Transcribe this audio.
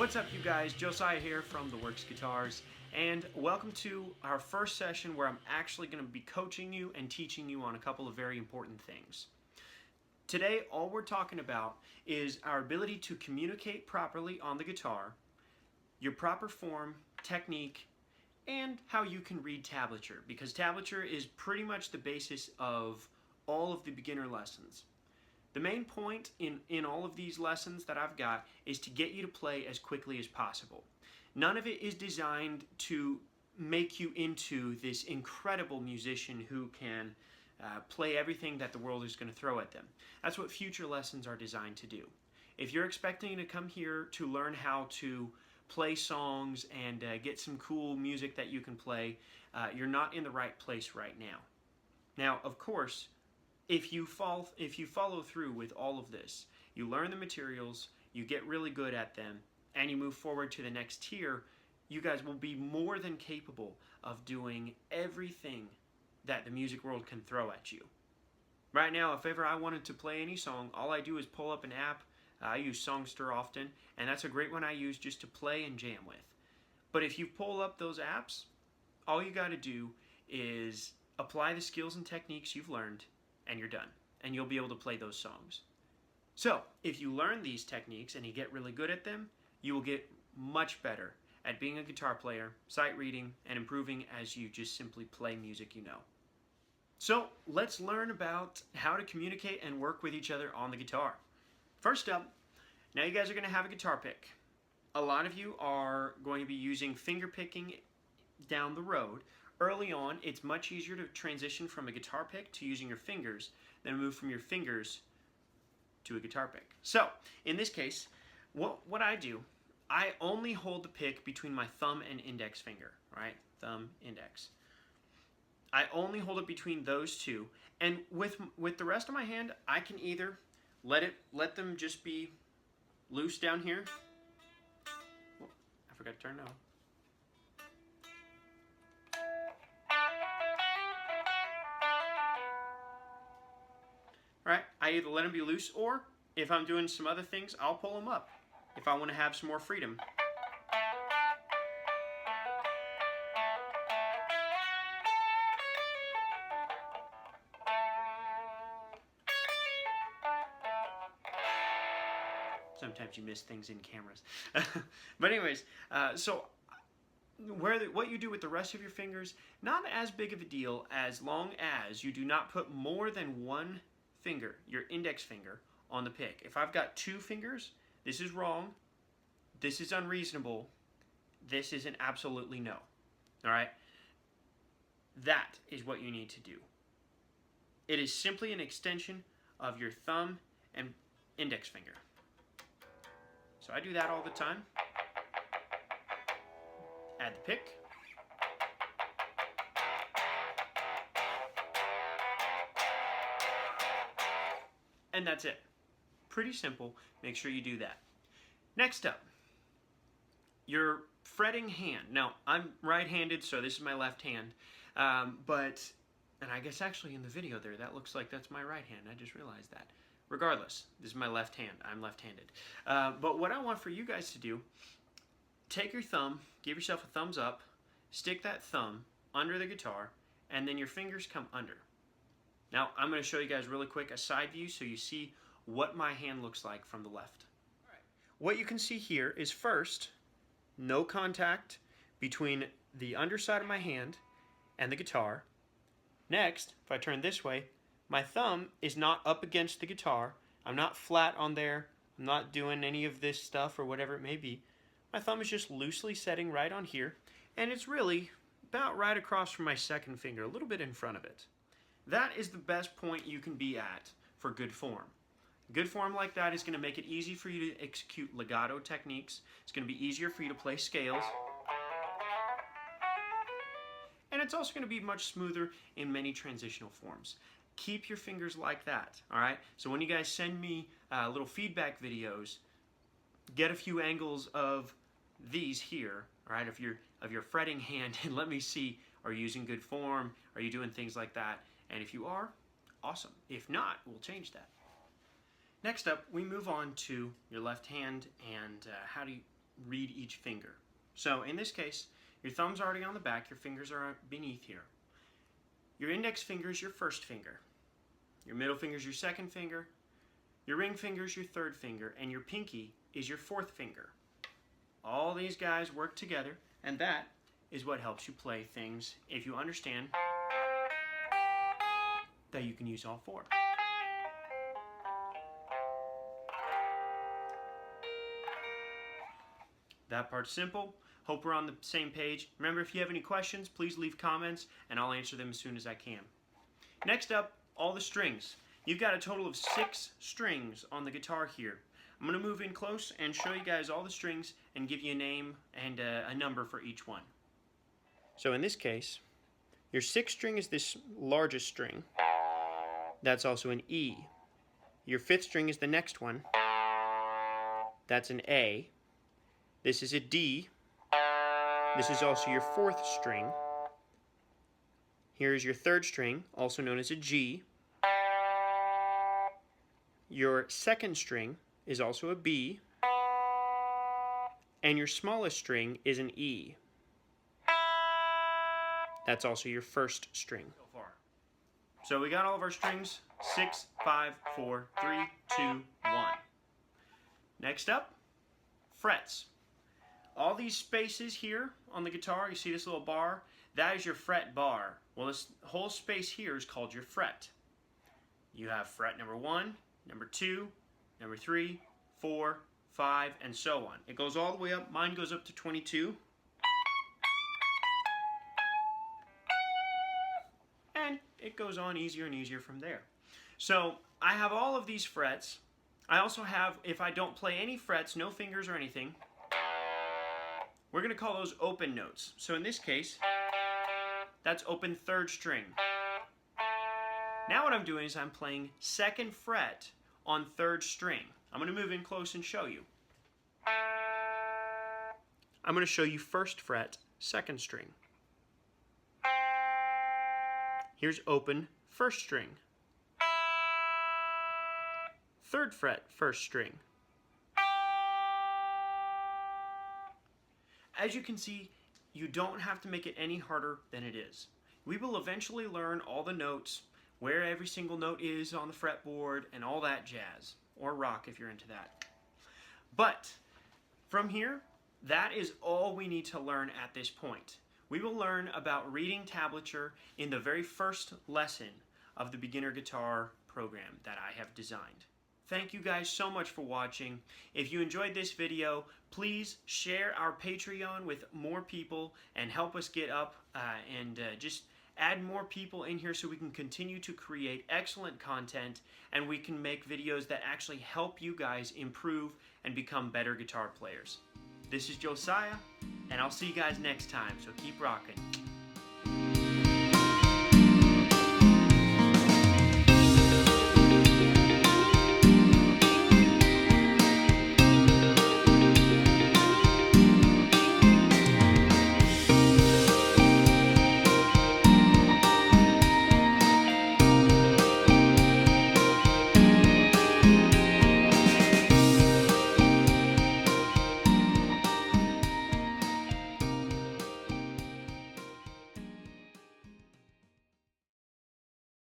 What's up, you guys? Josiah here from The Works Guitars, and welcome to our first session where I'm actually going to be coaching you and teaching you on a couple of very important things. Today, all we're talking about is our ability to communicate properly on the guitar, your proper form, technique, and how you can read tablature, because tablature is pretty much the basis of all of the beginner lessons. The main point in all of these lessons that I've got is to get you to play as quickly as possible. None of it is designed to make you into this incredible musician who can play everything that the world is going to throw at them. That's what future lessons are designed to do. If you're expecting to come here to learn how to play songs and get some cool music that you can play, you're not in the right place right now. Now, of course, if you follow through with all of this, you learn the materials, you get really good at them, and you move forward to the next tier, you guys will be more than capable of doing everything that the music world can throw at you. Right now, if ever I wanted to play any song, all I do is pull up an app. I use Songster often, and that's a great one I use just to play and jam with. But if you pull up those apps, all you got to do is apply the skills and techniques you've learned, and you're done, and you'll be able to play those songs. So, if you learn these techniques and you get really good at them, you will get much better at being a guitar player, sight reading, and improving as you just simply play music you know. So, let's learn about how to communicate and work with each other on the guitar. First up, now you guys are going to have a guitar pick. A lot of you are going to be using finger picking down the road. Early on, it's much easier to transition from a guitar pick to using your fingers than move from your fingers to a guitar pick. So, in this case, what I do, I only hold the pick between my thumb and index finger, right? Thumb, index. I only hold it between those two, and with the rest of my hand, I can either let them just be loose down here. Oh, I forgot to turn it on. Right? I either let them be loose, or if I'm doing some other things, I'll pull them up if I want to have some more freedom. Sometimes you miss things in cameras. But anyways, so what you do with the rest of your fingers, not as big of a deal as long as you do not put more than one finger, your index finger, on the pick. If I've got two fingers, this is wrong, this is unreasonable, this is an absolutely no. Alright? That is what you need to do. It is simply an extension of your thumb and index finger. So I do that all the time. Add the pick. And that's it. Pretty simple. Make sure you do that. Next up, your fretting hand. Now, I'm right-handed, so this is my left hand. And I guess actually in the video there, that looks like that's my right hand. I just realized that. Regardless, this is my left hand. I'm left-handed. But what I want for you guys to do, take your thumb, give yourself a thumbs up, stick that thumb under the guitar, and then your fingers come under. Now, I'm going to show you guys really quick a side view so you see what my hand looks like from the left. All right. What you can see here is first, no contact between the underside of my hand and the guitar. Next, if I turn this way, my thumb is not up against the guitar. I'm not flat on there. I'm not doing any of this stuff or whatever it may be. My thumb is just loosely setting right on here, and it's really about right across from my second finger, a little bit in front of it. That is the best point you can be at for good form. Good form like that is going to make it easy for you to execute legato techniques. It's going to be easier for you to play scales. And it's also going to be much smoother in many transitional forms. Keep your fingers like that, all right? So when you guys send me little feedback videos, get a few angles of these here, all right, of your fretting hand, and let me see, are you using good form? Are you doing things like that? And if you are, awesome. If not, we'll change that. Next up, we move on to your left hand and how do read each finger. So in this case, your thumb's already on the back, your fingers are beneath here. Your index finger is your first finger. Your middle finger is your second finger. Your ring finger is your third finger, and your pinky is your fourth finger. All these guys work together, and that is what helps you play things if you understand that you can use all four. That part's simple. Hope we're on the same page. Remember, if you have any questions, please leave comments and I'll answer them as soon as I can. Next up, all the strings. You've got a total of 6 strings on the guitar here. I'm going to move in close and show you guys all the strings and give you a name and a number for each one. So in this case, your 6th string is this largest string. That's also an E. Your 5th string is the next one. That's an A. This is a D. This is also your 4th string. Here is your 3rd string, also known as a G. Your 2nd string is also a B. And your smallest string is an E. That's also your 1st string. So far. So we got all of our strings. 6, 5, 4, 3, 2, 1. Next up, frets. All these spaces here on the guitar, you see this little bar? That is your fret bar. Well, this whole space here is called your fret. You have fret number 1, number 2, number 3, 4, 5, and so on. It goes all the way up. Mine goes up to 22. And it goes on easier and easier from there. So I have all of these frets. I also have, if I don't play any frets, no fingers or anything, we're going to call those open notes. So in this case, that's open 3rd string. Now what I'm doing is I'm playing 2nd fret on 3rd string. I'm going to move in close and show you. I'm going to show you 1st fret, 2nd string. Here's open 1st string. 3rd fret, 1st string. As you can see, you don't have to make it any harder than it is. We will eventually learn all the notes, where every single note is on the fretboard, and all that jazz. Or rock if you're into that. But from here, that is all we need to learn at this point. We will learn about reading tablature in the very first lesson of the beginner guitar program that I have designed. Thank you guys so much for watching. If you enjoyed this video, please share our Patreon with more people and help us get up and just add more people in here so we can continue to create excellent content and we can make videos that actually help you guys improve and become better guitar players. This is Josiah, and I'll see you guys next time, so keep rocking.